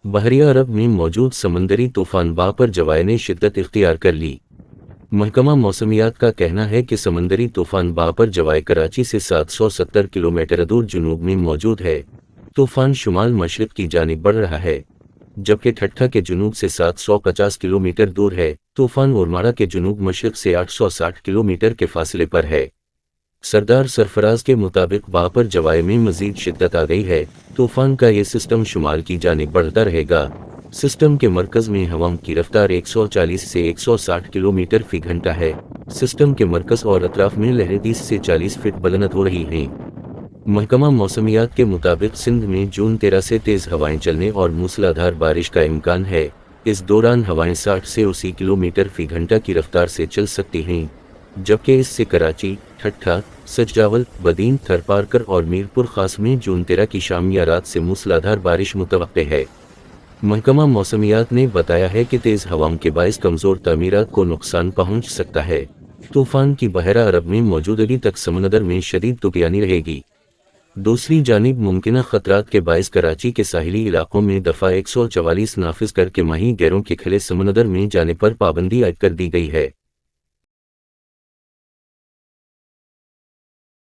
बहरिया अरब में मौजूद समंदरी तूफान बा पर जवाए ने शिद्दत इख्तियार कर ली। महकमा मौसमियात का कहना है कि समंदरी तूफान बा पर जवाए कराची से 770 किलोमीटर दूर जुनूब में मौजूद है। तूफान शुमाल मशरिक की जानिब बढ़ रहा है, जबकि ठट्ठा के जुनूब से 750 किलोमीटर दूर है। तूफान उर्माड़ा के जुनूब मशरिक से 860 किलोमीटर के फासले पर है। सरदार सरफराज के मुताबिक बा पर जवाए में मजीद शिद्दत आ गई है। तूफान का ये सिस्टम शुमाल की जानिब बढ़ता रहेगा। सिस्टम के मरकज़ में हवाओं की रफ्तार 140 से 160 किलोमीटर फी घंटा है। सिस्टम के मरकज़ और अतराफ में लहरें 30 से 40 फीट बुलंद हो रही हैं। महकमा मौसमियात के मुताबिक सिंध में जून 13 से तेज़ हवाएं चलने और मूसलाधार बारिश का इम्कान है। इस दौरान हवाएं 60 से 80 किलोमीटर फी घंटा की रफ्तार से चल सकती हैं, जबकि इससे कराची, ठट्ठा, सजावल, बदीन, थरपारकर और मीरपुर खास में जून 13 की शाम या रात से मूसलाधार बारिश मुतवक्के है। महकमा मौसमियात ने बताया है कि तेज़ हवाओं के बाइस कमज़ोर तामीरात को नुकसान पहुंच सकता है। तूफान की बहरा अरब में मौजूदगी तक समंदर में शदीद तूफ़ानी रहेगी। दूसरी जानिब मुमकिन ख़तरात के बाइस कराची के साहिली इलाकों में दफ़ा 144 नाफिज करके माही गैरों के खिले समंदर में जाने पर पाबंदी आयद कर दी गई है।